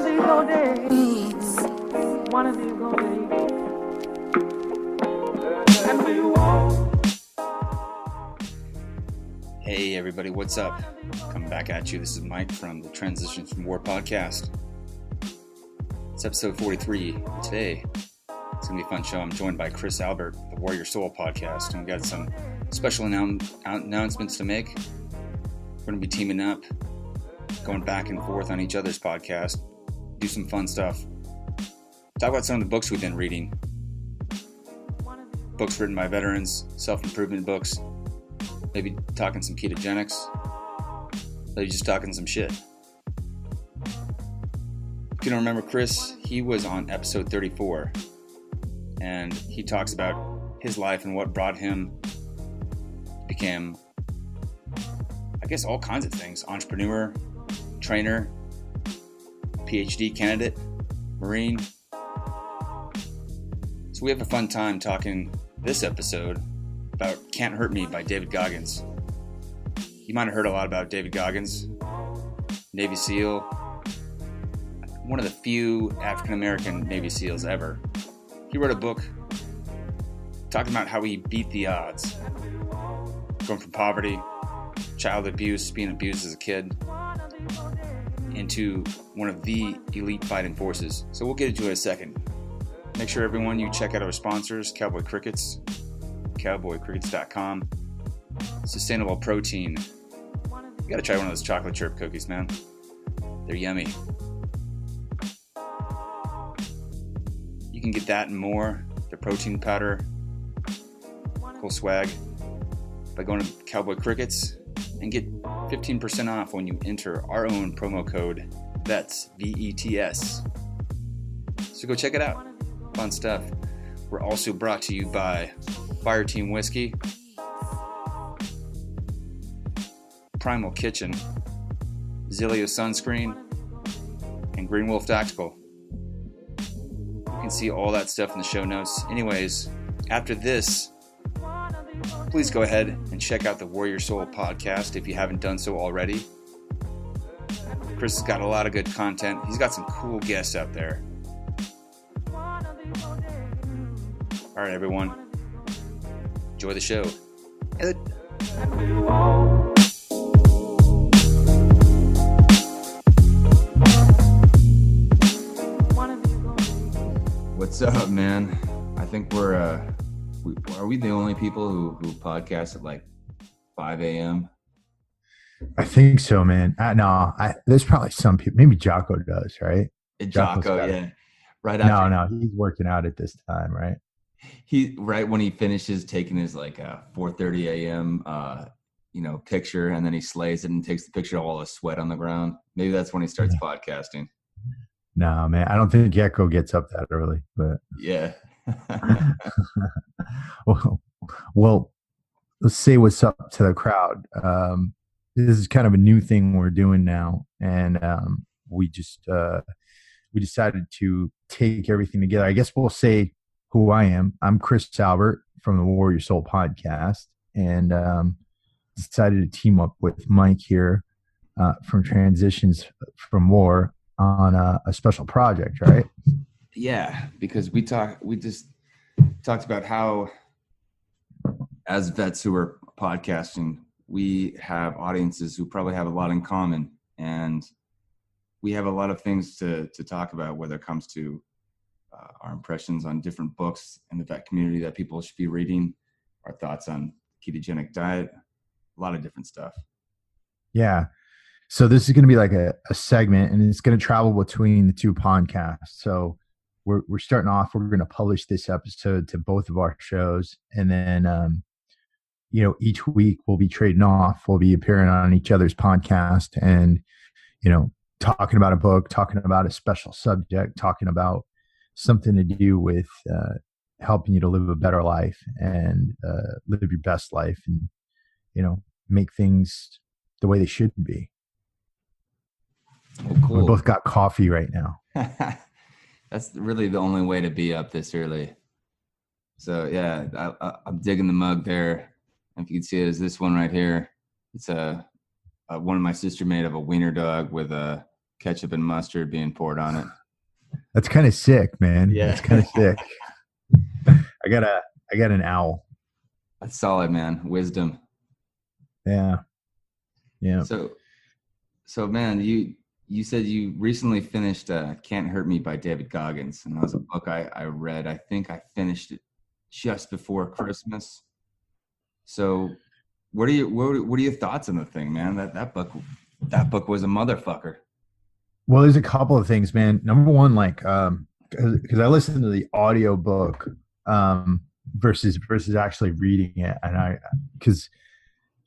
of these old days, one of these old days, and we won't. Hey everybody, what's up? Coming back at you. This is Mike from the Transitions from War podcast. It's episode 43. Today, it's going to be a fun show. I'm joined by Chris Albert, the Warrior Soul podcast, and we've got some special announcements to make. We're going to be teaming up, going back and forth on each other's podcast, do some fun stuff, talk about some of the books we've been reading, books written by veterans, self-improvement books, maybe talking some ketogenics, maybe just talking some shit. If you don't remember Chris, he was on episode 34, and he talks about his life and what brought him to become, I guess, all kinds of things: entrepreneur, trainer, PhD candidate, Marine. So we have a fun time talking this episode about Can't Hurt Me by David Goggins. You might have heard a lot about David Goggins, Navy SEAL, one of the few African-American Navy SEALs ever. He wrote a book talking about how he beat the odds, going from poverty, child abuse, being abused as a kid, into one of the elite fighting forces. So we'll get into it in a second. Make sure everyone, you check out our sponsors, Cowboy Crickets, cowboycrickets.com. Sustainable protein. You gotta try one of those chocolate chirp cookies, man. They're yummy. You can get that and more, the protein powder, cool swag, by going to Cowboy Crickets and get 15% off when you enter our own promo code VETS, V-E-T-S. So go check it out. Fun stuff. We're also brought to you by Fireteam Whiskey, Primal Kitchen, Zealios Sunscreen, and Green Wolf Tactical. You can see all that stuff in the show notes. Anyways, after this, please go ahead and check out the Warrior Soul podcast if you haven't done so already. Chris has got a lot of good content. He's got some cool guests out there. All right, everyone. Enjoy the show. What's up, man? I think are we the only people who podcast at like 5 a.m.? I think so, man. There's probably some people. Maybe Jocko does, right? Jocko, yeah. Right after. No, he's working out at this time, right? He right when he finishes taking his like 4:30 a.m. Picture, and then he slays it and takes the picture of all the sweat on the ground. Maybe that's when he starts podcasting. No, man, I don't think Gecko gets up that early, but yeah. well, let's say what's up to the crowd. This is kind of a new thing we're doing now, and we decided to take everything together. I guess we'll say who I am. I'm Chris Albert from the Warrior Soul podcast, and decided to team up with Mike here from Transitions from War on a special project, right? Yeah, because we just talked about how, as vets who are podcasting, we have audiences who probably have a lot in common, and we have a lot of things to talk about, whether it comes to our impressions on different books in the vet community that people should be reading, our thoughts on ketogenic diet, a lot of different stuff. Yeah. So this is going to be like a segment, and it's going to travel between the two podcasts. So we're starting off, we're going to publish this episode to both of our shows. And then, each week we'll be trading off. We'll be appearing on each other's podcast and, talking about a book, talking about a special subject, talking about something to do with helping you to live a better life and live your best life and, make things the way they should be. Oh, cool. We both got coffee right now. That's really the only way to be up this early. So yeah, I'm digging the mug there. If you can see it, is this one right here. It's one my sister made of a wiener dog with a ketchup and mustard being poured on it. That's kind of sick, man. Yeah. That's kind of sick. I got an owl. That's solid, man. Wisdom. Yeah. Yeah. So man, you said you recently finished Can't Hurt Me by David Goggins, and that was a book I read. I think I finished it just before Christmas. So what are your thoughts on the thing, man? That book was a motherfucker. Well, there's a couple of things, man. Number one, like, because I listened to the audio book versus actually reading it, and because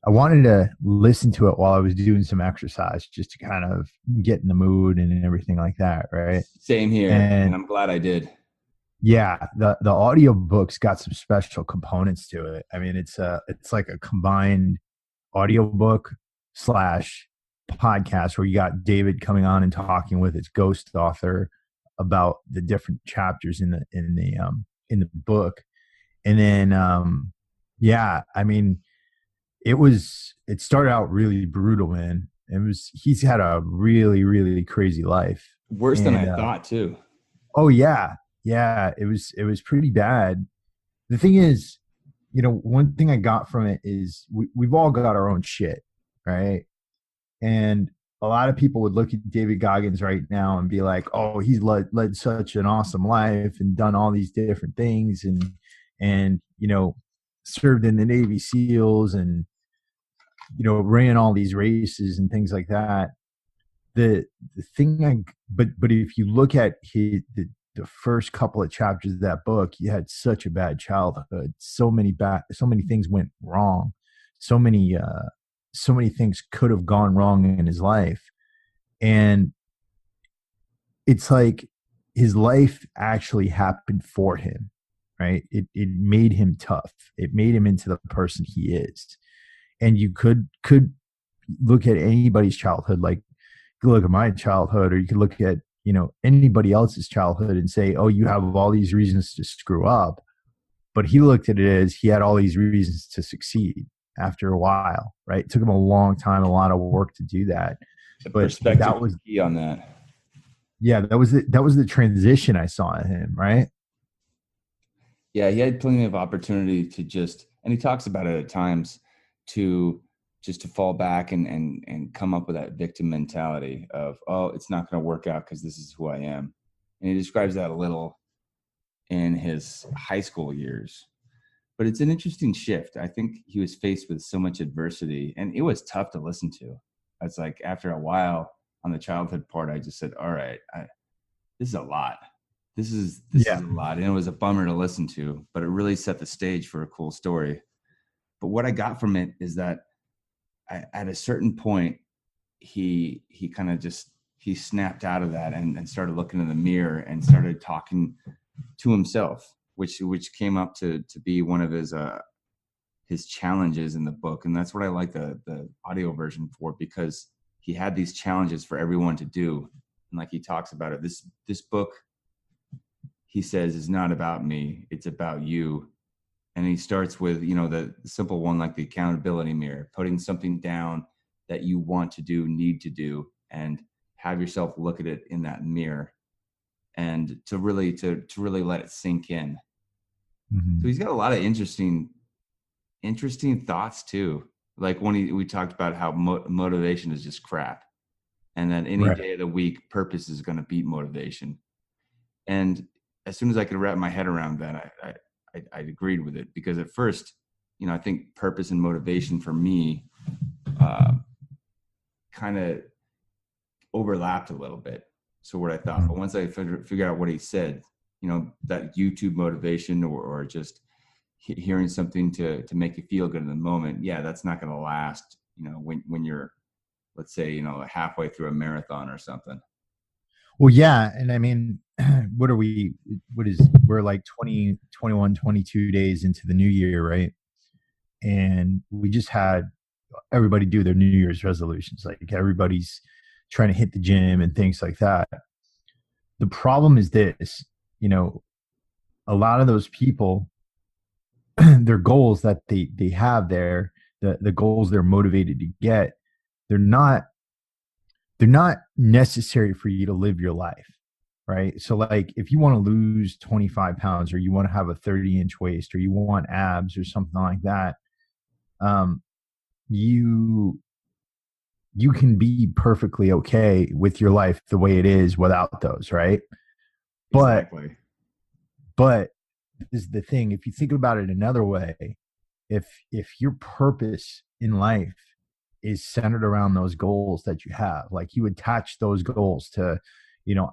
I wanted to listen to it while I was doing some exercise, just to kind of get in the mood and everything like that, right? Same here, and I'm glad I did. Yeah, the audio book's got some special components to it. I mean, it's like a combined audio book / podcast where you got David coming on and talking with its ghost author about the different chapters in the book. And then yeah, I mean, it started out really brutal, man. He's had a really, really crazy life. Worse than I thought too. Oh yeah. Yeah, it was pretty bad. The thing is, one thing I got from it is we've all got our own shit, right? And a lot of people would look at David Goggins right now and be like, "Oh, he's led such an awesome life and done all these different things, and served in the Navy SEALs and ran all these races and things like that." The thing but if you look at the first couple of chapters of that book, he had such a bad childhood. So many things went wrong. So many things could have gone wrong in his life. And it's like his life actually happened for him, right? It made him tough. It made him into the person he is. And you could look at anybody's childhood, like you could look at my childhood, or you could look at anybody else's childhood and say, "Oh, you have all these reasons to screw up." But he looked at it as he had all these reasons to succeed after a while, right? It took him a long time, a lot of work to do that. But that was key on that. Yeah, that was the transition I saw in him, right? Yeah, he had plenty of opportunity to and he talks about it at times, to fall back and come up with that victim mentality of, oh, it's not going to work out because this is who I am. And he describes that a little in his high school years. But it's an interesting shift. I think he was faced with so much adversity, and it was tough to listen to. It's like after a while on the childhood part, I just said, all right, this is a lot. This is a lot. And it was a bummer to listen to, but it really set the stage for a cool story. But what I got from it is that at a certain point, he kind of he snapped out of that and started looking in the mirror and started talking to himself, which came up to be one of his challenges in the book. And that's what I like the audio version for, because he had these challenges for everyone to do. And like he talks about it, this book, he says, is not about me, it's about you. And he starts with, the simple one, like the accountability mirror, putting something down that you want to do, need to do, and have yourself look at it in that mirror, and to really let it sink in. Mm-hmm. So he's got a lot of interesting thoughts too. Like when we talked about how motivation is just crap, and that any day of the week, purpose is going to beat motivation. And as soon as I could wrap my head around that, I agreed with it, because at first, I think purpose and motivation for me kind of overlapped a little bit. So what I thought, but once I figured out what he said, that YouTube motivation or just hearing something to make you feel good in the moment, yeah, that's not going to last, when you're, let's say, halfway through a marathon or something. Well, yeah. And I mean, we're like 20, 21, 22 days into the new year, right? And we just had everybody do their New Year's resolutions. Like everybody's trying to hit the gym and things like that. The problem is this, a lot of those people, their goals that they have there, the goals they're motivated to get, they're they're not necessary for you to live your life, right? So like if you want to lose 25 pounds or you want to have a 30-inch waist or you want abs or something like that, um, you can be perfectly okay with your life the way it is without those, right? Exactly. But this is the thing. If you think about it another way, if your purpose in life is centered around those goals that you have, like you attach those goals to,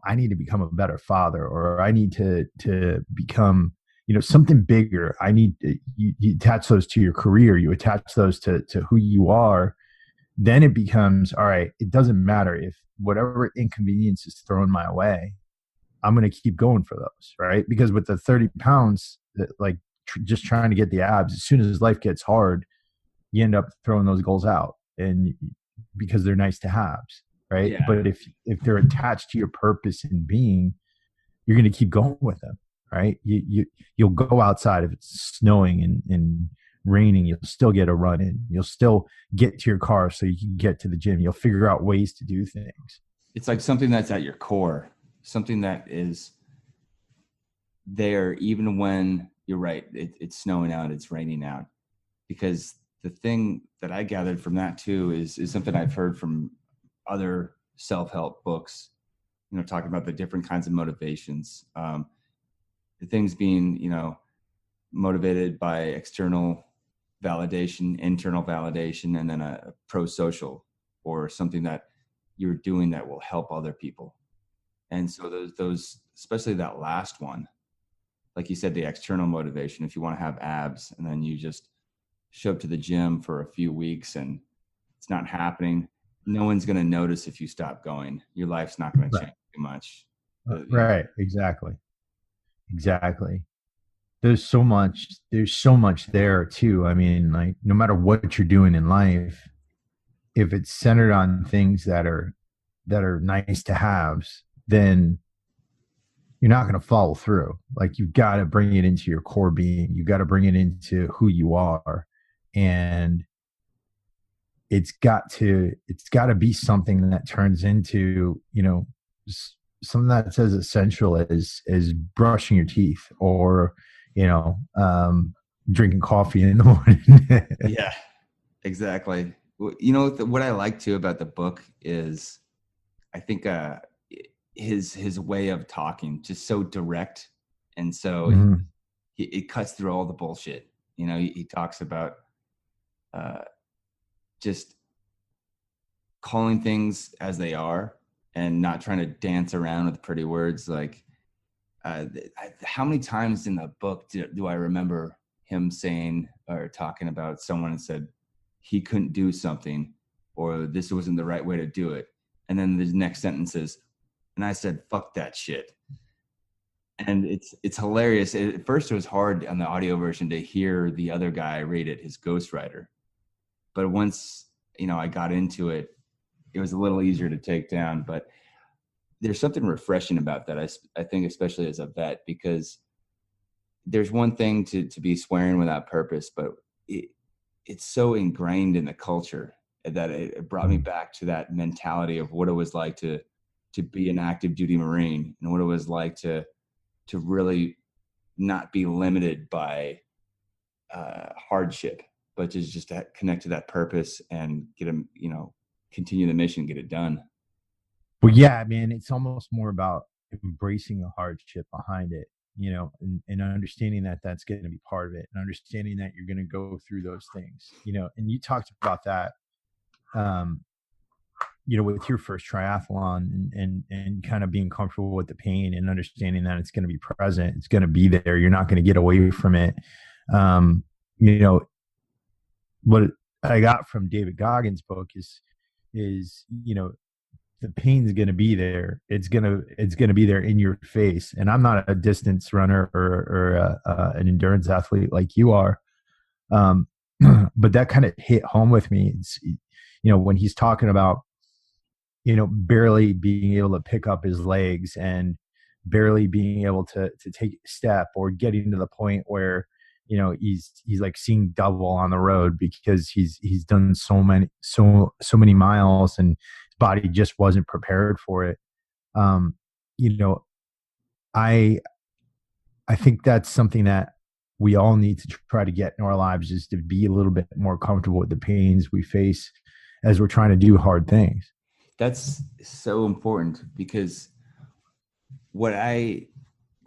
I need to become a better father, or I need to become, something bigger. You attach those to your career, you attach those to who you are. Then it becomes, all right, it doesn't matter if whatever inconvenience is thrown my way, I'm going to keep going for those, right? Because with the 30 pounds, like just trying to get the abs, as soon as life gets hard, you end up throwing those goals out, and because they're nice to haves, right? Yeah. But if they're attached to your purpose in being, you're going to keep going with them, right? You'll go outside if it's snowing and raining, you'll still get a run in. You'll still get to your car so you can get to the gym. You'll figure out ways to do things. It's like something that's at your core, something that is there even when you're right, it's snowing out, it's raining out. Because the thing that I gathered from that too is something I've heard from other self-help books, talking about the different kinds of motivations. The things being, motivated by external validation, internal validation, and then a pro-social, or something that you're doing that will help other people. And so those, especially that last one, like you said, the external motivation, if you want to have abs and then you just show up to the gym for a few weeks and it's not happening, no one's going to notice if you stop going. Your life's not going to change too much. Right. Exactly. There's so much there too. I mean, like, no matter what you're doing in life, if it's centered on things that are nice to haves, then you're not going to follow through. Like, you've got to bring it into your core being. You've got to bring it into who you are. And it's got to be something that turns into, something that's as essential as brushing your teeth, or, drinking coffee in the morning. Yeah, exactly. What I like too about the book is, I think, his way of talking, just so direct, and so it cuts through all the bullshit. He talks about just calling things as they are and not trying to dance around with pretty words. Like, how many times in the book do I remember him saying or talking about someone and said he couldn't do something, or this wasn't the right way to do it, and then the next sentence is, and I said, fuck that shit. And it's hilarious. At first, it was hard on the audio version to hear the other guy read it, his ghostwriter. But once, I got into it, it was a little easier to take down. But there's something refreshing about that, I think, especially as a vet, because there's one thing to be swearing without purpose, but it's so ingrained in the culture that it brought me back to that mentality of what it was like to be an active duty Marine, and what it was like to really not be limited by hardship, but just to connect to that purpose and get them, continue the mission, get it done. Well, yeah, man, it's almost more about embracing the hardship behind it, and understanding that that's going to be part of it, and understanding that you're going to go through those things, and you talked about that, with your first triathlon, and kind of being comfortable with the pain and understanding that it's going to be present. It's going to be there. You're not going to get away from it. What I got from David Goggins' book is, the pain's going to be there. It's going to be there in your face. And I'm not a distance runner or an endurance athlete like you are. But that kind of hit home with me. It's, when he's talking about, barely being able to pick up his legs and barely being able to take a step, or getting to the point where, he's like seeing double on the road because he's done so many miles and body just wasn't prepared for it. Um, you know, I I think that's something that we all need to try to get in our lives, is to be a little bit more comfortable with the pains we face as we're trying to do hard things. That's so important, because what I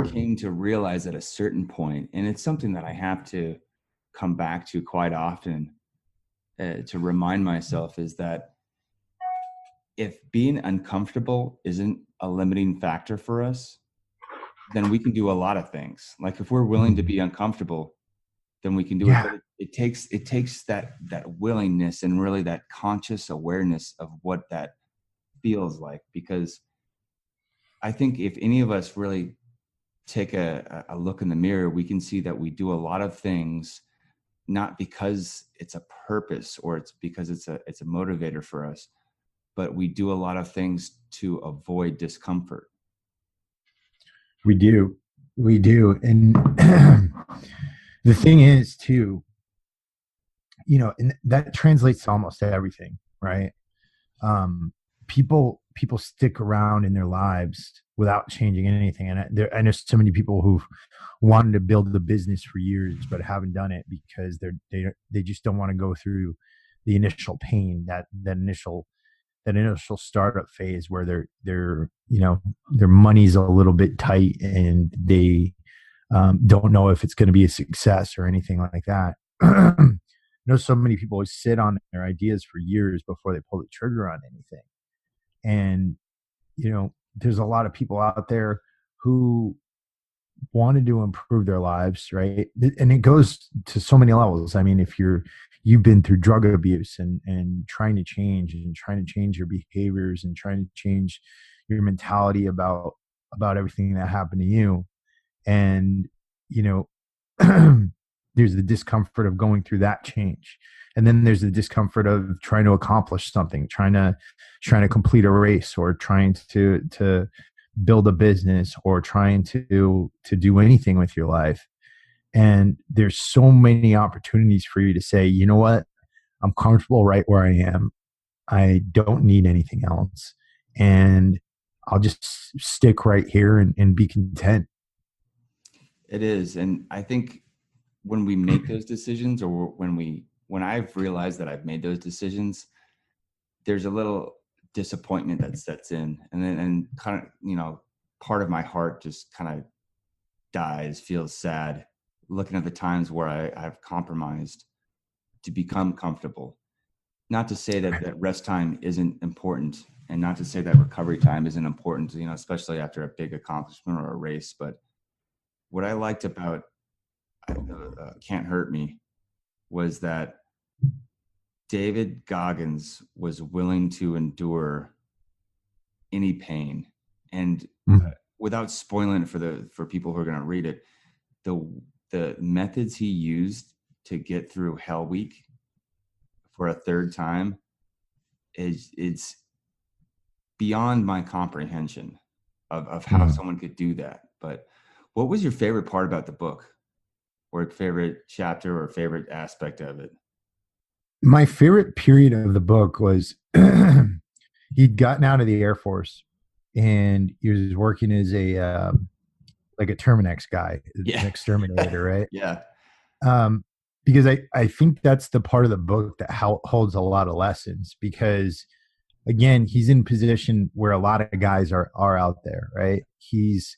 came to realize at a certain point, and it's something that I have to come back to quite often, to remind myself, is that if being uncomfortable isn't a limiting factor for us, then we can do a lot of things. Like if we're willing to be uncomfortable, then we can do it. Yeah. But it takes that willingness and really that conscious awareness of what that feels like. Because I think if any of us really take a look in the mirror, we can see that we do a lot of things not because it's a purpose or it's because it's a motivator for us, but we do a lot of things to avoid discomfort. We do. And the thing is too, and that translates to almost everything, right? People stick around in their lives without changing anything. And I know so many people who've wanted to build the business for years, but haven't done it because they just don't want to go through the initial pain, that initial startup phase where their money's a little bit tight and they don't know if it's going to be a success or anything like that. I know so many people sit on their ideas for years before they pull the trigger on anything. And, there's a lot of people out there who wanted to improve their lives, right? And it goes to so many levels. I mean, if you've been through drug abuse and trying to change your behaviors and trying to change your mentality about everything that happened to you, and there's the discomfort of going through that change, and then there's the discomfort of trying to accomplish something, trying to complete a race, or trying to build a business, or trying to do anything with your life. And there's so many opportunities for you to say, you know what, I'm comfortable right where I am. I don't need anything else, and I'll just stick right here and be content. It is. And I think when we make those decisions, or when I've realized that I've made those decisions, there's a little disappointment that sets in, and kind of, part of my heart just kind of dies, feels sad, looking at the times where I've compromised to become comfortable. Not to say that rest time isn't important, and not to say that recovery time isn't important, especially after a big accomplishment or a race. But what I liked about Can't Hurt Me was that David Goggins was willing to endure any pain. And without spoiling it for people who are going to read it, the methods he used to get through Hell Week for a third time it's beyond my comprehension of how someone could do that. But what was your favorite part about the book, or favorite chapter, or favorite aspect of it? My favorite period of the book was he'd gotten out of the Air Force and he was working as a like a Terminex guy, an exterminator, right? Yeah. Because I think that's the part of the book that holds a lot of lessons, because again, he's in a position where a lot of guys are out there, right? He's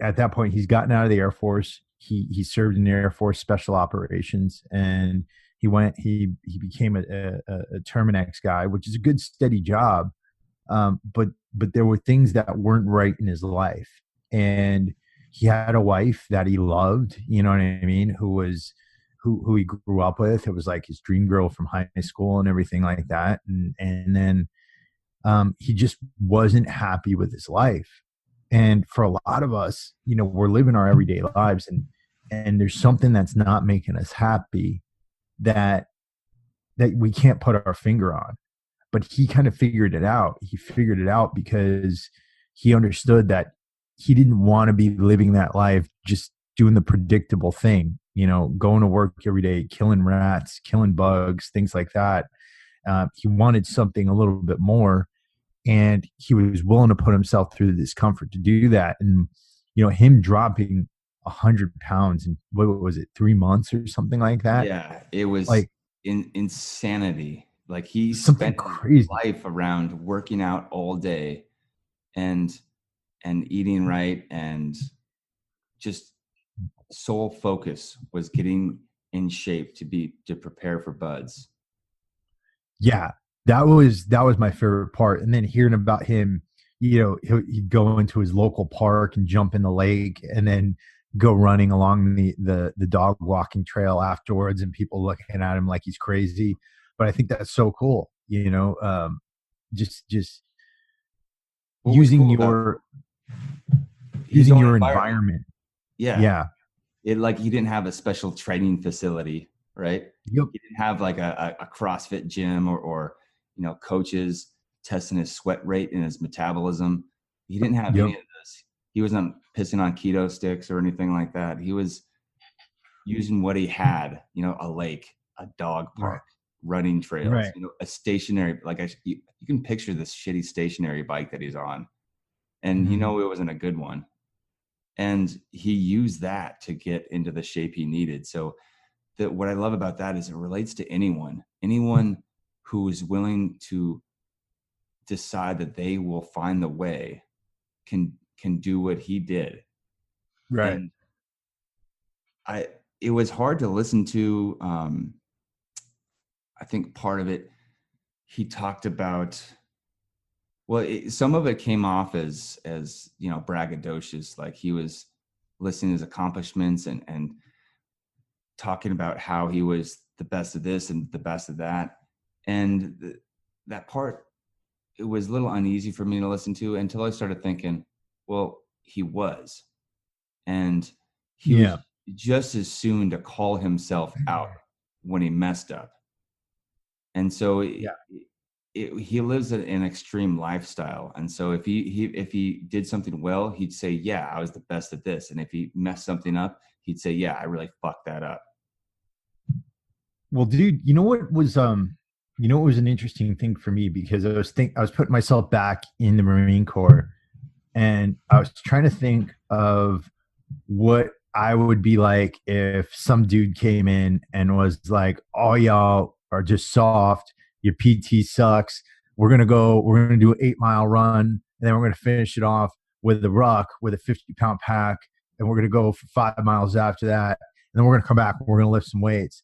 at that point, he's gotten out of the Air Force. He served in the Air Force Special Operations, and he became a Terminex guy, which is a good steady job. But there were things that weren't right in his life, and he had a wife that he loved, you know what I mean, who he grew up with. It was like his dream girl from high school and everything like that. And then he just wasn't happy with his life. And for a lot of us, we're living our everyday lives, and there's something that's not making us happy that we can't put our finger on. But he kind of figured it out. He figured it out because he understood that he didn't want to be living that life just doing the predictable thing, going to work every day, killing rats, killing bugs, things like that. He wanted something a little bit more, and he was willing to put himself through the discomfort to do that. And him dropping 100 pounds in, what was it, 3 months or something like that? Yeah, it was Like insanity. Like he something spent his crazy. life around working out all day and eating right, and just sole focus was getting in shape to prepare for buds. Yeah, that was my favorite part. And then hearing about him, he'd go into his local park and jump in the lake, and then go running along the dog walking trail afterwards, and people looking at him like he's crazy. But I think that's so cool. Just What was using cool about your his using own your environment? environment. Yeah, Yeah. it like he didn't have a special training facility, right? Yep. He didn't have like a CrossFit gym or coaches testing his sweat rate and his metabolism. He didn't have Yep. any of this. He wasn't pissing on keto sticks or anything like that. He was using what he had, a lake, a dog Right. park, running trails, Right. a stationary, like you can picture this shitty stationary bike that he's on. And Mhm. it wasn't a good one. And he used that to get into the shape he needed. So what I love about that is it relates to anyone who is willing to decide that they will find the way can do what he did. Right. And it was hard to listen to. I think part of it, he talked about, well, some of it came off as braggadocious, like he was listing his accomplishments and talking about how he was the best of this and the best of that. And that part, it was a little uneasy for me to listen to until I started thinking, well, he was. And he Yeah. was just as soon to call himself out when he messed up. And so Yeah. he lives an extreme lifestyle. And so if he did something well, he'd say, yeah, I was the best at this. And if he messed something up, he'd say, yeah, I really fucked that up. Well, dude, what was an interesting thing for me, because I was putting myself back in the Marine Corps, and I was trying to think of what I would be like if some dude came in and was like, "Oh, y'all are just soft. Your PT sucks. We're gonna do an 8 mile run, and then we're gonna finish it off with a ruck with a 50-pound pack, and we're gonna go for 5 miles after that, and then we're gonna come back and we're gonna lift some weights."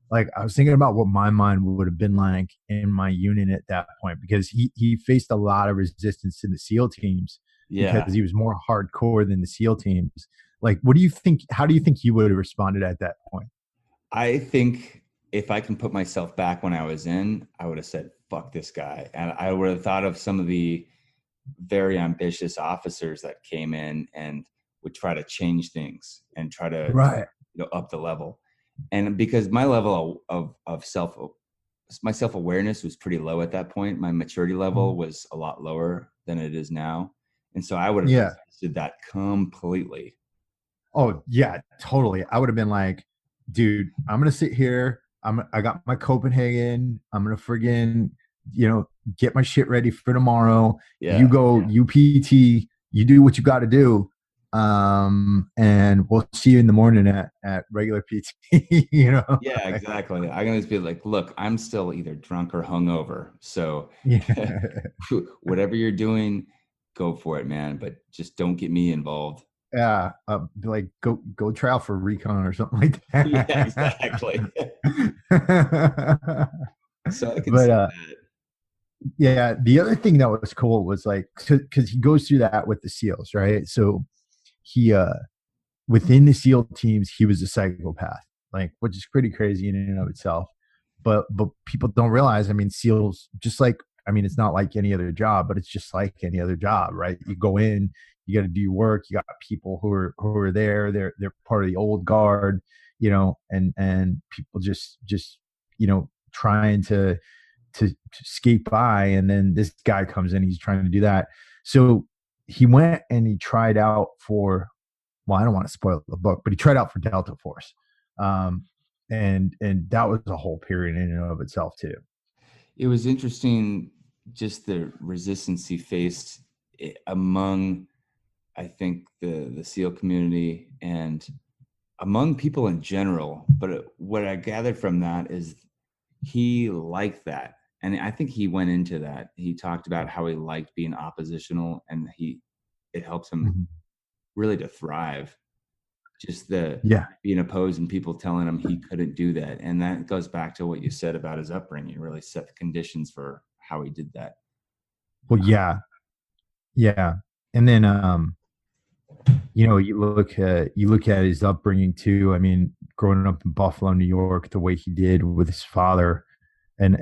Like, I was thinking about what my mind would have been like in my unit at that point, because he faced a lot of resistance in the SEAL teams, Yeah. because he was more hardcore than the SEAL teams. Like, what do you think? How do you think you would have responded at that point? I think if I can put myself back when I was in, I would have said, fuck this guy. And I would have thought of some of the very ambitious officers that came in and would try to change things and try to Right. up the level. And because my level of my self-awareness was pretty low at that point, my maturity level was a lot lower than it is now. And so I would have Yeah. resisted that completely. Oh yeah, totally. I would have been like, dude, I'm gonna sit here. I got my Copenhagen. I'm gonna friggin', get my shit ready for tomorrow. You Yeah. go, UPT, you do what you got to do. And we'll see you in the morning at regular PT. Yeah, exactly. I'm gonna just be like, look, I'm still either drunk or hungover. So Yeah. whatever you're doing, go for it, man. But just don't get me involved. Yeah, like go try out for recon or something like that. Yeah, exactly. So I could But see that. yeah, the other thing that was cool was like, because he goes through that with the SEALs, right? So he within the SEAL teams, he was a psychopath, like, which is pretty crazy in and of itself. But people don't realize. I mean, SEALs, just like, I mean, it's not like any other job, but it's just like any other job, right? You go in, you got to do your work. You got people who are there. They're part of the old guard, and people just trying to skate by, and then this guy comes in, he's trying to do that. So he went and he tried out for, well, I don't want to spoil the book, but he tried out for Delta Force. And that was a whole period in and of itself too. It was interesting, just the resistance he faced among, I think, the SEAL community and among people in general. But what I gathered from that is he liked that. And I think he went into that. He talked about how he liked being oppositional, and it helps him Mhm. really to thrive. Just the Yeah. being opposed and people telling him he couldn't do that. And that goes back to what you said about his upbringing. It really set the conditions for how he did that. Well, yeah. Yeah. And then you look at his upbringing too. I mean, growing up in Buffalo, New York, the way he did with his father, and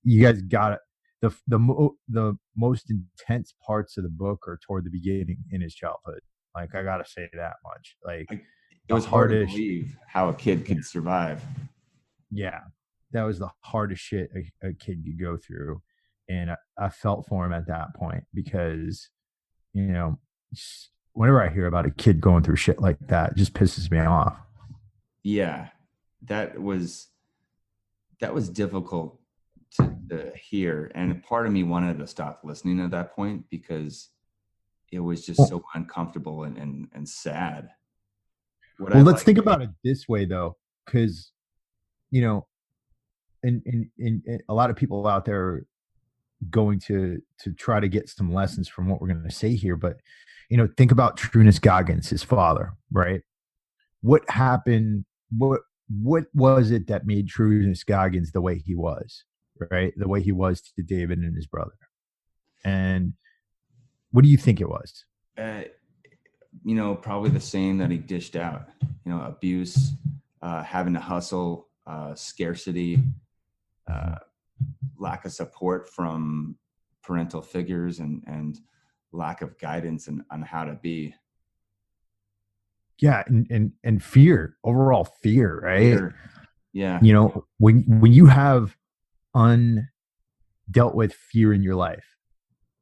you guys got it. The most intense parts of the book are toward the beginning in his childhood. Like I gotta say that much. Like It the was hard to hardest, believe how a kid yeah, could survive. yeah, that was the hardest shit a kid could go through, and I felt for him at that point because you know, whenever I hear about a kid going through shit like that, it just pisses me off. Yeah, that was difficult to hear, and part of me wanted to stop listening at that point because it was just Well, so uncomfortable and sad. What I well, let's like, think about it this way though, because you know, and a lot of people out there are going to try to get some lessons from what we're going to say here, but think about Trunis Goggins, his father, right? What happened? What was it that made Trunis Goggins the way he was, right? The way he was to David and his brother. And what do you think it was? uh, probably the same that he dished out. Abuse, having to hustle, scarcity, Mhm. lack of support from parental figures, and lack of guidance on how to be. Yeah, and fear, overall fear, right? Fear. Yeah. When you have undealt with fear in your life,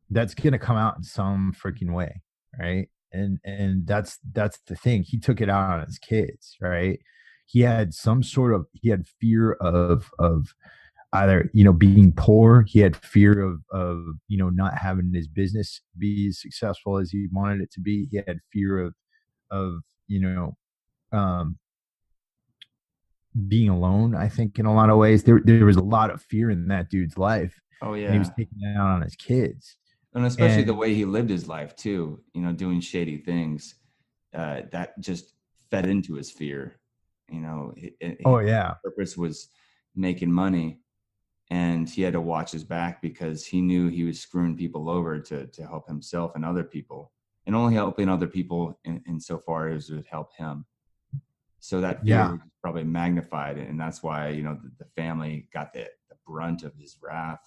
that's gonna come out in some freaking way, right? And that's the thing. He took it out on his kids, right? He had fear of either being poor. He had fear of not having his business be as successful as he wanted it to be. He had fear of um being alone. I think in a lot of ways there was a lot of fear in that dude's life, Oh and he was yeah. taking it out on his kids. And especially the And way he lived his life too, doing shady things, that just fed into his fear. oh His yeah, purpose was making money, and he had to watch his back because he knew he was screwing people over to help himself and other people, and only helping other people in so far as it would help him. So that fear yeah, was probably magnified, and that's why the family got the brunt of his wrath.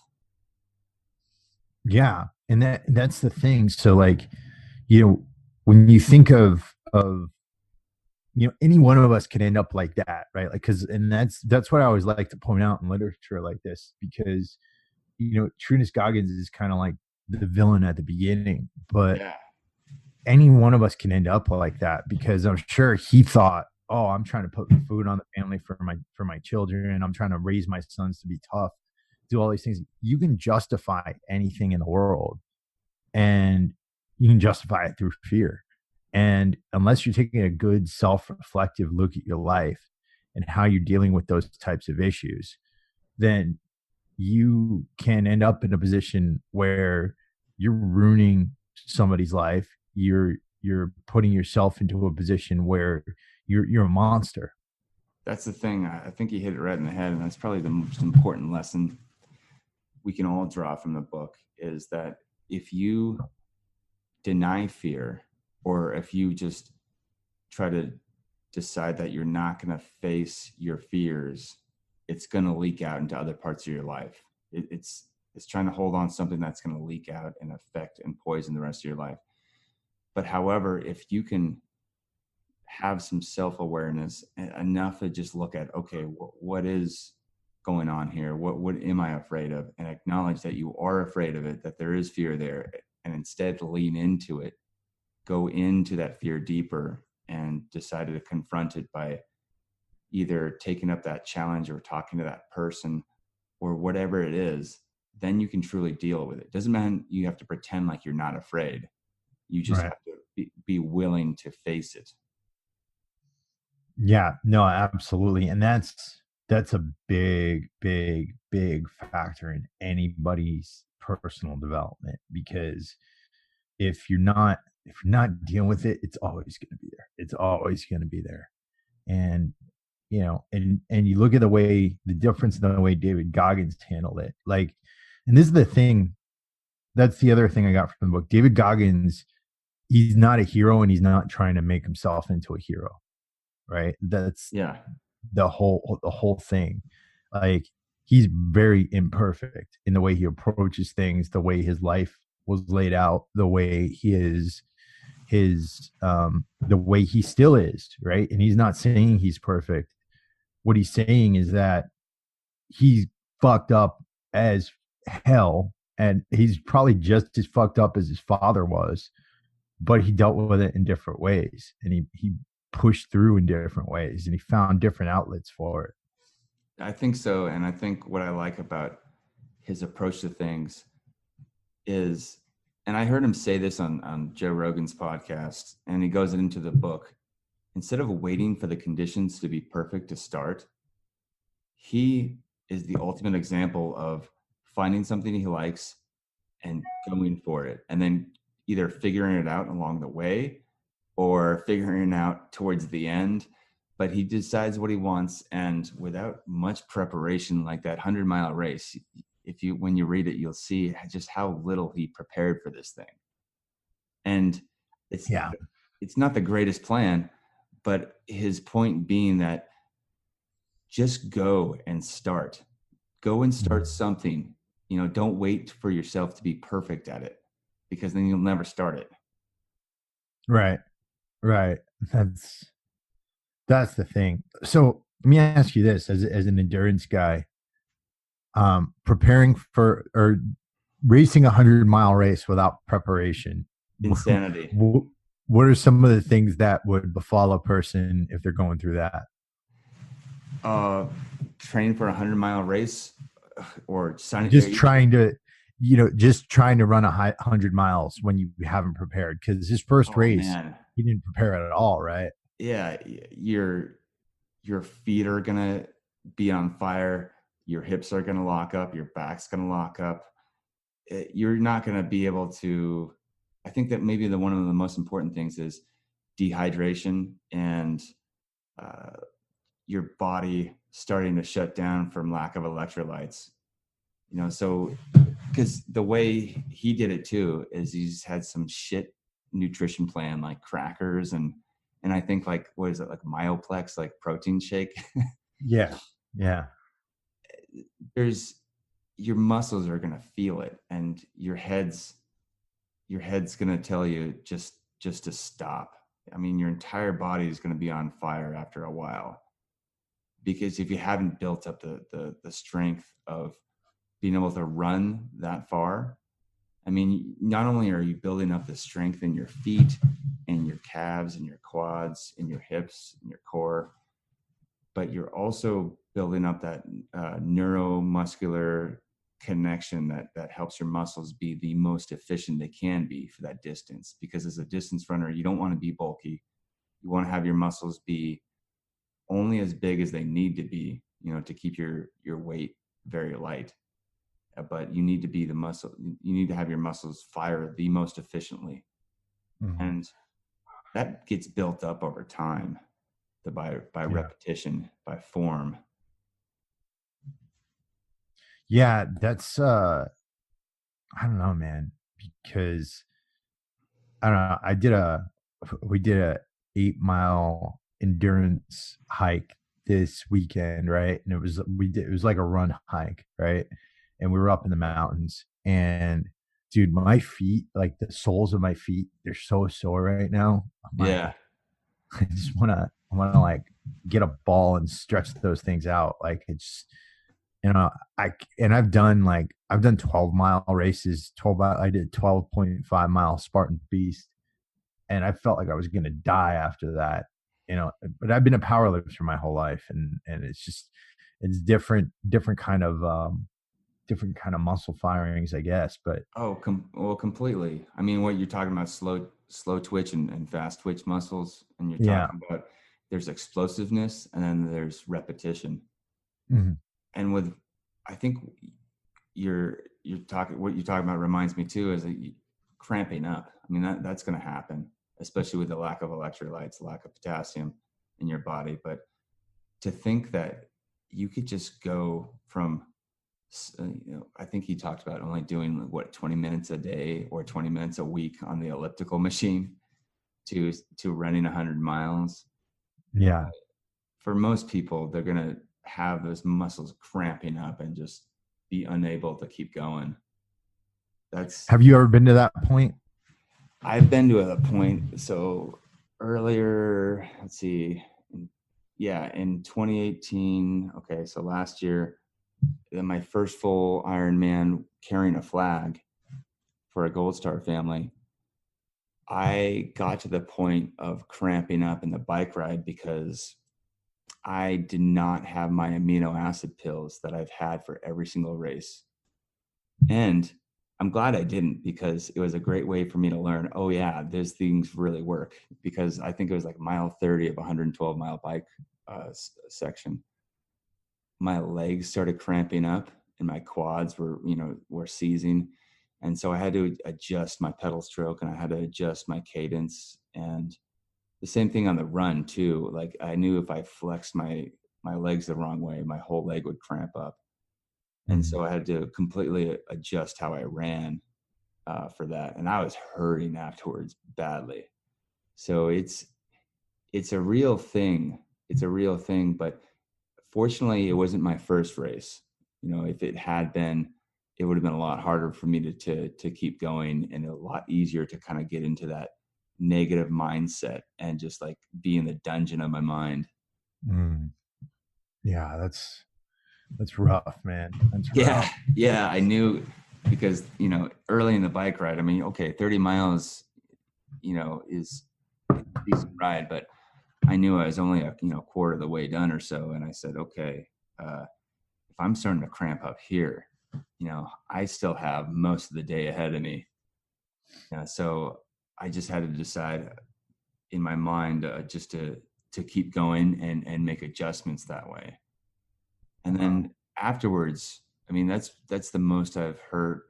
yeah. And that's the thing. So like, when you think of any one of us can end up like that, right? Like, because and that's what I always like to point out in literature like this, because Trunis Goggins is kind of like the villain at the beginning, but Yeah. any one of us can end up like that, because I'm sure he thought, oh, I'm trying to put food on the family for my children, and I'm trying to raise my sons to be tough, do all these things. You can justify anything in the world, and you can justify it through fear. And unless you're taking a good self-reflective look at your life and how you're dealing with those types of issues, then you can end up in a position where you're ruining somebody's life. You're putting yourself into a position where you're a monster. That's the thing. I think you hit it right in the head, and that's probably the most important lesson we can all draw from the book, is that if you deny fear, or if you just try to decide that you're not going to face your fears, it's going to leak out into other parts of your life. It's trying to hold on to something that's going to leak out and affect and poison the rest of your life. But however, if you can have some self-awareness enough to just look at, okay, what is going on here? What am I afraid of? And acknowledge that you are afraid of it, that there is fear there, and instead lean into it, go into that fear deeper, and decided to confront it by either taking up that challenge or talking to that person or whatever it is, then you can truly deal with it. Doesn't mean you have to pretend like you're not afraid. You just Right. have to be willing to face it. Yeah, no, absolutely. And that's a big, big, big factor in anybody's personal development, because if you're not dealing with it, it's always going to be there. It's always going to be there. And and you look at the difference in the way David Goggins handled it. Like, and this is the thing, that's the other thing I got from the book. David Goggins, he's not a hero, and he's not trying to make himself into a hero, right? That's Yeah. the whole thing. Like, he's very imperfect in the way he approaches things, the way his life was laid out, the way he is, the way he still is, right? And he's not saying he's perfect. What he's saying is that he's fucked up as hell, and he's probably just as fucked up as his father was, but he dealt with it in different ways, and he pushed through in different ways, and he found different outlets for it. I think so. And I think what I like about his approach to things is, and I heard him say this on Joe Rogan's podcast, and he goes into the book, instead of waiting for the conditions to be perfect to start, he is the ultimate example of finding something he likes and going for it, and then either figuring it out along the way or figuring it out towards the end. But he decides what he wants, and without much preparation, like that 100-mile race, when you read it, you'll see just how little he prepared for this thing. And it's Yeah. it's not the greatest plan, but his point being that just go and start. Go and start something. Don't wait for yourself to be perfect at it, because then you'll never start it. Right. Right. That's the thing. So let me ask you this, as an endurance guy, preparing for or racing 100-mile race without preparation. Insanity. What are some of the things that would befall a person if they're going through that? Training for a 100-mile race, or just trying to run 100 miles when you haven't prepared, because his first race, man, he didn't prepare at all, right? Yeah, your feet are gonna be on fire, your hips are gonna lock up, your back's gonna lock up. You're not gonna be able to. I think that maybe one of the most important things is dehydration, and your body starting to shut down from lack of electrolytes. So because the way he did it too is he's had some shit nutrition plan, like crackers and I think, like, what is it, like Myoplex, like protein shake? Yeah. Your muscles are gonna feel it, and your head's gonna tell you just to stop. I mean, your entire body is gonna be on fire after a while, because if you haven't built up the strength of being able to run that far, I mean, not only are you building up the strength in your feet and your calves and your quads and your hips and your core, but you're also building up that neuromuscular connection that helps your muscles be the most efficient they can be for that distance. Because as a distance runner, you don't want to be bulky. You want to have your muscles be only as big as they need to be, to keep your weight very light. But you need to be you need to have your muscles fire the most efficiently. Mm-hmm. And that gets built up over time, by repetition, by form. Yeah, that's I don't know, man, because I don't know. We did a 8-mile endurance hike this weekend, right? And it was like a run hike, right? And we were up in the mountains, and dude, my feet, like the soles of my feet, they're so sore right now. Yeah. I just want to like get a ball and stretch those things out. Like, it's, I've done 12-mile races, I did 12.5 mile Spartan Beast, and I felt like I was going to die after that, but I've been a powerlifter my whole life. And it's just, it's different kind of muscle firings, I guess. But Oh, well, completely. I mean, what you're talking about, slow twitch and fast twitch muscles, and you're yeah. talking about there's explosiveness and then there's repetition. Mhm. And with, I think what you're talking about reminds me too, is that cramping up. I mean, that's going to happen, especially with the lack of electrolytes, lack of potassium in your body. But to think that you could just go from, I think he talked about only doing 20 minutes a day or 20 minutes a week on the elliptical machine to running 100 miles. Yeah. For most people, they're going to have those muscles cramping up and just be unable to keep going. Have you ever been to that point? I've been to a point. So earlier, let's see, in 2018. Okay, so last year, my first full Ironman carrying a flag for a Gold Star family, I got to the point of cramping up in the bike ride because I did not have my amino acid pills that I've had for every single race. And I'm glad I didn't, because it was a great way for me to learn, oh yeah, these things really work. Because I think it was like mile 30 of a 112-mile bike section. My legs started cramping up and my quads were seizing. And so I had to adjust my pedal stroke and I had to adjust my cadence. And the same thing on the run too. Like I knew if I flexed my legs the wrong way, my whole leg would cramp up. And so I had to completely adjust how I ran for that. And I was hurting afterwards badly. So it's a real thing. It's a real thing. But fortunately, it wasn't my first race. If it had been, it would have been a lot harder for me to keep going, and a lot easier to kind of get into that negative mindset and just like be in the dungeon of my mind. Yeah, that's rough, man. That's rough. rough. Yeah, I knew, because early in the bike ride, I mean, okay, 30 miles is a decent ride, but I knew I was only a quarter of the way done or so, and I said, okay, if I'm starting to cramp up here, I still have most of the day ahead of me. So I just had to decide in my mind just to keep going and make adjustments that way. And then afterwards, I mean, that's the most I've hurt.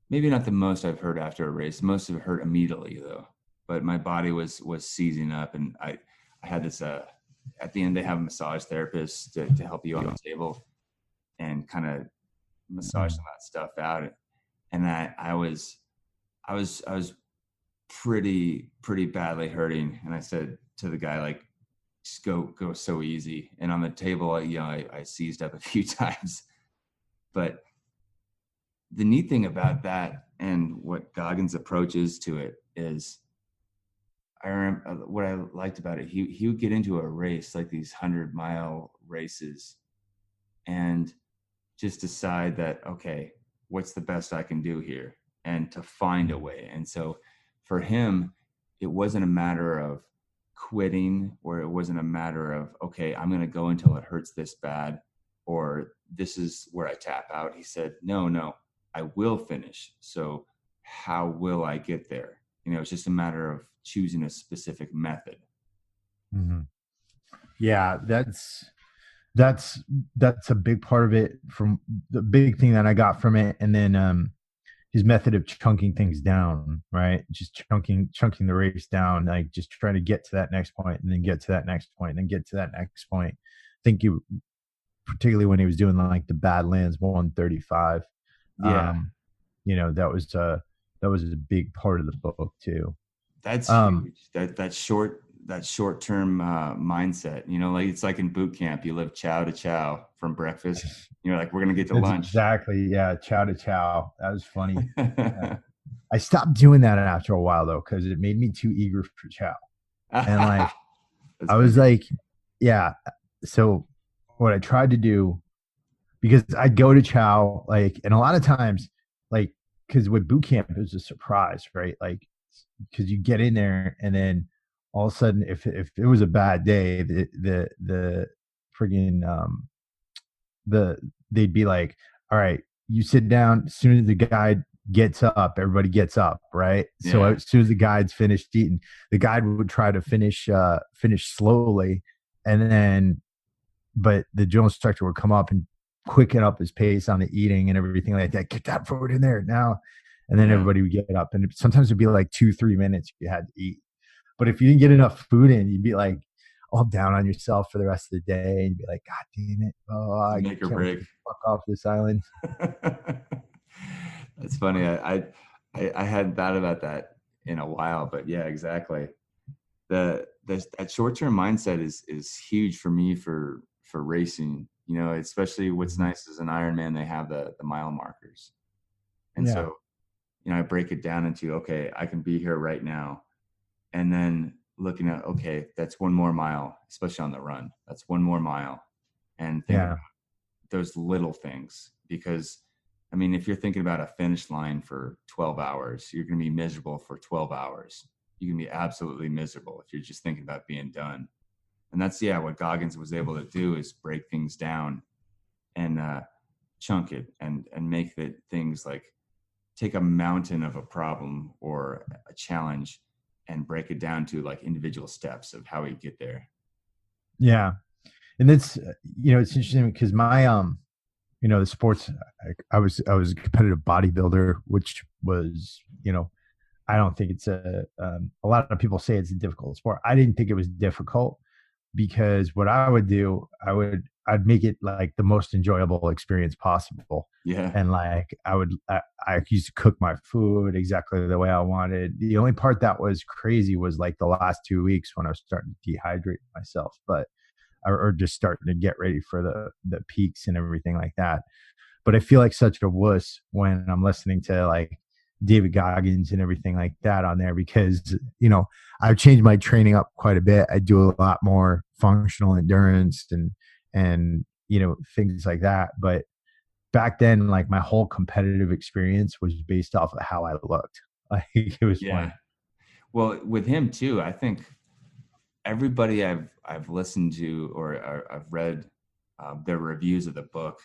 Maybe not the most I've hurt after a race. Most of it hurt immediately though. But my body was seizing up, and I had this. At the end, they have a massage therapist to help you on the table and kind of massage some of that stuff out. And I was pretty badly hurting. And I said to the guy, like, just go so easy. And on the table, I seized up a few times. But the neat thing about that, and what Goggins' approach is to it, is, I remember what I liked about it. He would get into a race, like these 100-mile races, and just decide that, okay, what's the best I can do here, and to find a way. And so for him, it wasn't a matter of quitting, or it wasn't a matter of, okay, I'm going to go until it hurts this bad, or this is where I tap out. He said, no, I will finish. So how will I get there? It's just a matter of choosing a specific method. Mm-hmm. Yeah, that's a big part of it. From the big thing that I got from it, and then his method of chunking things down, right? Just chunking the race down, like just trying to get to that next point, and then get to that next point, and then get to that next point. I think particularly when he was doing like the Badlands 135, that was a big part of the book too. That's huge. That short-term mindset, like it's like in boot camp, you live chow to chow from breakfast. You're like, we're going to get to lunch. Exactly. Yeah. Chow to chow. That was funny. Yeah. I stopped doing that after a while though, because it made me too eager for chow. And like, I was like, yeah. So what I tried to do, because I'd go to chow, like, and a lot of times, like, because with boot camp, it was a surprise, right? Like, because you get in there, and then all of a sudden, if it was a bad day, the friggin' they'd be like, all right, you sit down. As soon as the guide gets up, everybody gets up, right? So Yeah. as soon as the guide's finished eating, the guide would try to finish slowly, and then but the drill instructor would come up and quicken up his pace on the eating and everything like that. Get that food in there now. And then Yeah. everybody would get up. And sometimes it'd be like 2-3 minutes you had to eat. But if you didn't get enough food in, you'd be like all down on yourself for the rest of the day. And you'd be like, God damn it. Oh, I Make or can't wait break. to fuck off this island. That's funny. I hadn't thought about that in a while, but yeah, exactly. That short-term mindset is huge for me for racing. Especially what's nice is an Ironman, they have the mile markers, and Yeah. so I break it down into, okay, I can be here right now, and then looking at, okay, that's one more mile, especially on the run. That's one more mile, and think about those little things, because I mean, if you're thinking about a finish line for 12 hours, you're going to be miserable for 12 hours. You can be absolutely miserable if you're just thinking about being done. And that's, what Goggins was able to do, is break things down and chunk it and make the things like, take a mountain of a problem or a challenge and break it down to like individual steps of how we get there. Yeah. And it's interesting because my, the sports, I was a competitive bodybuilder, which was, I don't think it's a lot of people say it's a difficult sport. I didn't think it was difficult, because what I would do, I'd make it like the most enjoyable experience possible. Yeah. And like I used to cook my food exactly the way I wanted. The only part that was crazy was like the last 2 weeks when I was starting to dehydrate myself, or just starting to get ready for the peaks and everything like that. But I feel like such a wuss when I'm listening to like David Goggins and everything like that on there, because I've changed my training up quite a bit. I do a lot more functional endurance and things like that. But back then, like my whole competitive experience was based off of how I looked. Like it was fun. Well, with him too, I think everybody I've listened to or I've read their reviews of the book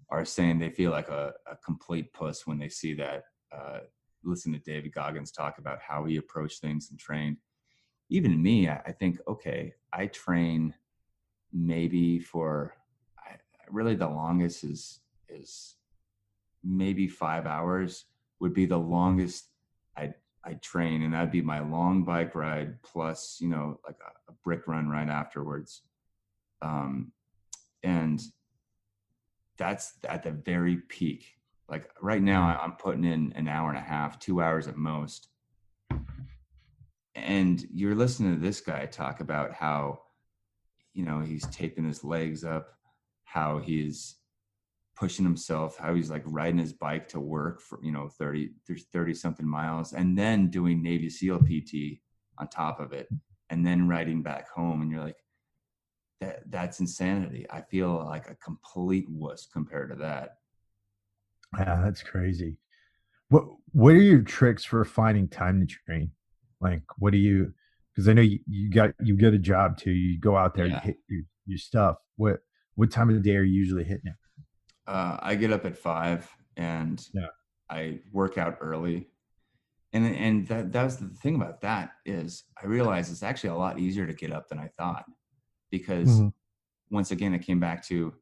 are saying they feel like a complete puss when they see that. Listen to David Goggins talk about how he approached things and trained. Even me, I think, okay, I train maybe for really the longest is maybe 5 hours would be the longest I train, and that'd be my long bike ride plus like a brick run right afterwards, and that's at the very peak. Like right now I'm putting in an hour and a half, 2 hours at most. And you're listening to this guy talk about how, he's taping his legs up, how he's pushing himself, how he's like riding his bike to work for, 30 something miles, and then doing Navy SEAL PT on top of it, and then riding back home. And you're like, that's insanity. I feel like a complete wuss compared to that. Yeah, that's crazy. What are your tricks for finding time to train? Like, what do you? Because I know you got a job too. You go out there, you hit your stuff. What time of the day are you usually hitting it? I get up at 5 and I work out early, and that was the thing about that is I realized it's actually a lot easier to get up than I thought, because once again it came back to,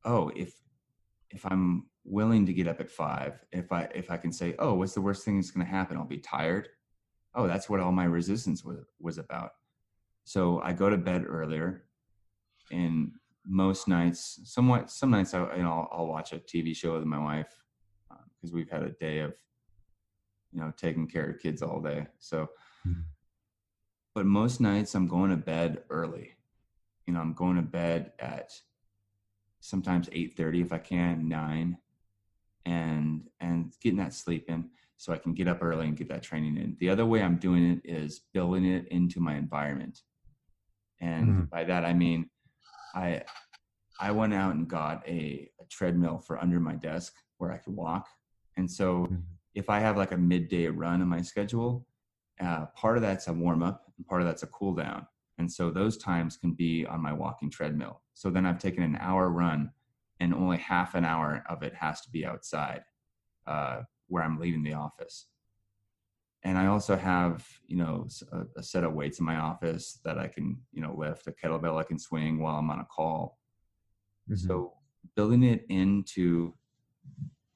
if I'm willing to get up at 5, if I can say, what's the worst thing that's going to happen? I'll be tired. That's what all my resistance was about. So I go to bed earlier, and most nights, some nights I'll watch a TV show with my wife, because we've had a day of taking care of kids all day. So, but most nights I'm going to bed early. I'm going to bed at sometimes 8:30 if I can, 9, and getting that sleep in so I can get up early and get that training in. The other way I'm doing it is building it into my environment. And by that, I mean, I went out and got a treadmill for under my desk where I could walk. And so if I have like a midday run in my schedule, part of that's a warm up and part of that's a cool down. And so those times can be on my walking treadmill. So then I've taken an hour run and only half an hour of it has to be outside where I'm leaving the office. And I also have, a set of weights in my office that I can, lift, a kettlebell I can swing while I'm on a call. Mm-hmm. So building it into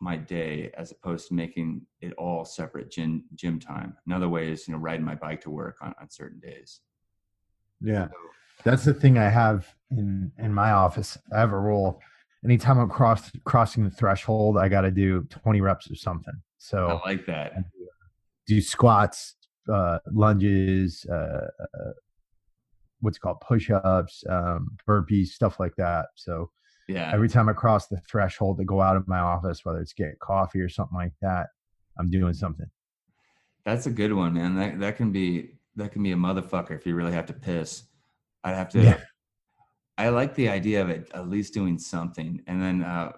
my day as opposed to making it all separate gym time. Another way is, riding my bike to work on certain days. Yeah. That's the thing I have in my office. I have a rule. Anytime I'm crossing the threshold, I got to do 20 reps or something. So I like that. I do squats, lunges, what's called push-ups, burpees, stuff like that. So yeah, every time I cross the threshold to go out of my office, whether it's get coffee or something like that, I'm doing something. That's a good one, man. That can be a motherfucker if you really have to piss. I'd have to. Yeah. I like the idea of it at least doing something. And then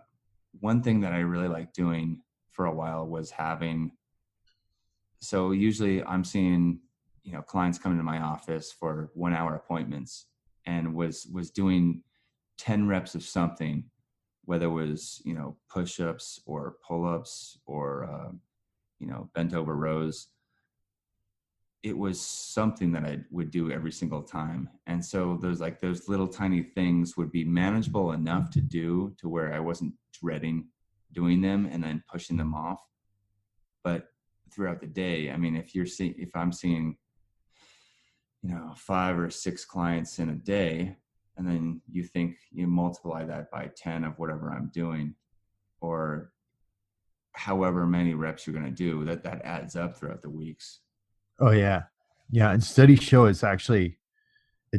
one thing that I really like doing for a while was having. So usually I'm seeing, clients come into my office for 1 hour appointments, and was doing 10 reps of something, whether it was, push-ups or pull-ups or, bent over rows. It was something that I would do every single time. And so those little tiny things would be manageable enough to do to where I wasn't dreading doing them and then pushing them off. But throughout the day, I mean, if I'm seeing, 5 or 6 clients in a day, and then you multiply that by 10 of whatever I'm doing, or however many reps you're going to do, that adds up throughout the weeks. Oh yeah. Yeah. And studies show it's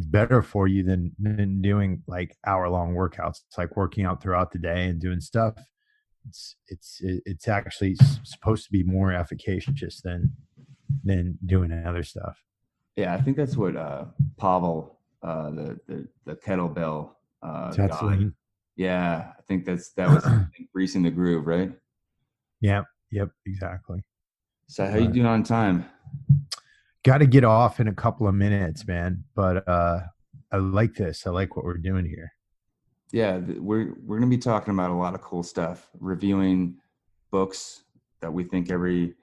better for you than doing like hour-long workouts. It's like working out throughout the day and doing stuff. It's actually supposed to be more efficacious than doing other stuff. Yeah, I think that's what Pavel, the kettlebell guy. Yeah, I think that was greasing the groove, right? Yeah. Yep. Exactly. So how you doing on time? Got to get off in a couple of minutes, man. But I like this. I like what we're doing here. Yeah, we're going to be talking about a lot of cool stuff, reviewing books that we think every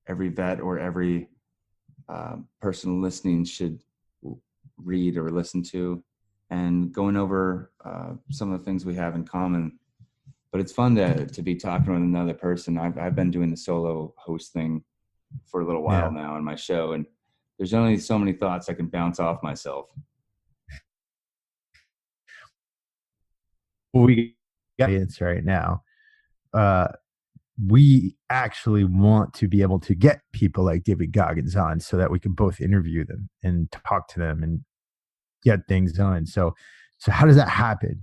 vet or every person listening should read or listen to, and going over some of the things we have in common. But it's fun to be talking with another person. I've been doing the solo host thing for a little while now on my show, and there's only so many thoughts I can bounce off myself. We got it right now. We actually want to be able to get people like David Goggins on so that we can both interview them and talk to them and get things done. So how does that happen?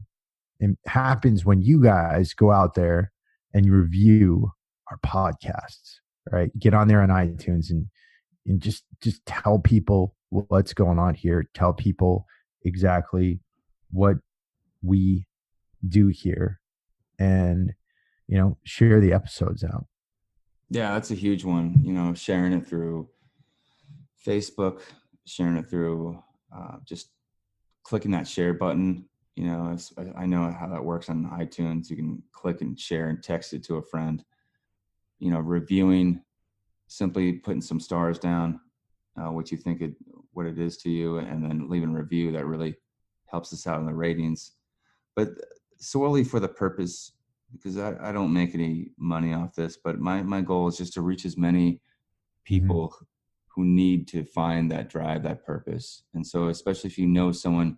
It happens when you guys go out there and you review our podcasts, right? Get on there on iTunes and just tell people what's going on here. Tell people exactly what we do here, and share the episodes out. Yeah, that's a huge one. Sharing it through Facebook, sharing it through just clicking that share button. I know how that works on iTunes. You can click and share and text it to a friend. Reviewing, simply putting some stars down, what you think what it is to you, and then leaving a review. That really helps us out in the ratings. But solely for the purpose, because I don't make any money off this, but my goal is just to reach as many people who need to find that drive, that purpose. And so especially if you know someone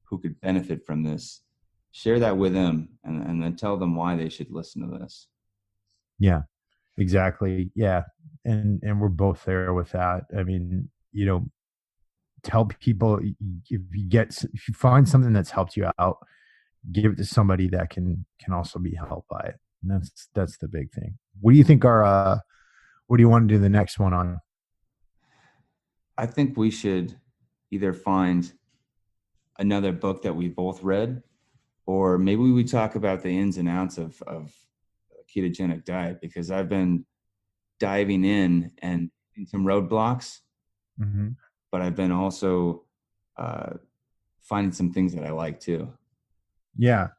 who could benefit from this, share that with them and then tell them why they should listen to this. Yeah, exactly. Yeah. And we're both there with that. I mean, tell people if you find something that's helped you out, give it to somebody that can also be helped by it. And that's the big thing. What do you think what do you want to do the next one on? I think we should either find another book that we both read, or maybe we talk about the ins and outs of ketogenic diet, because I've been diving in some roadblocks, but I've been also finding some things that I like too. Yeah,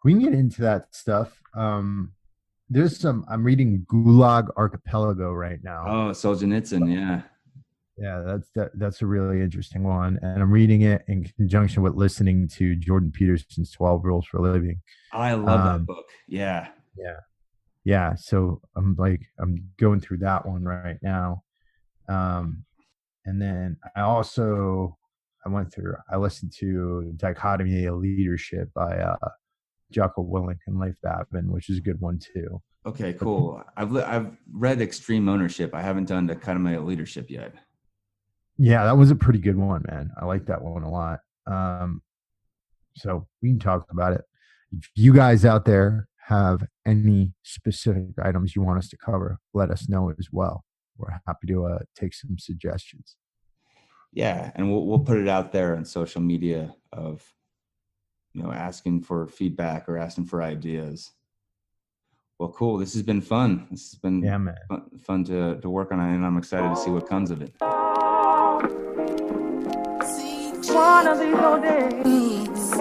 we can get into that stuff. I'm reading Gulag Archipelago right now. Oh, Solzhenitsyn, yeah. Yeah, that's a really interesting one, and I'm reading it in conjunction with listening to Jordan Peterson's 12 Rules for Living. I love that book. Yeah. Yeah, yeah. So I'm going through that one right now, and then I listened to Dichotomy of Leadership by Jocko Willink and Leif Babin, which is a good one too. Okay, cool. I've read Extreme Ownership. I haven't done Dichotomy of Leadership yet. Yeah, that was a pretty good one, man. I like that one a lot. So we can talk about it. If you guys out there have any specific items you want us to cover, let us know as well. We're happy to take some suggestions. Yeah, and we'll put it out there on social media of asking for feedback or asking for ideas. Well, cool. This has been fun. This has been fun to work on it, and I'm excited to see what comes of it. One of these old days.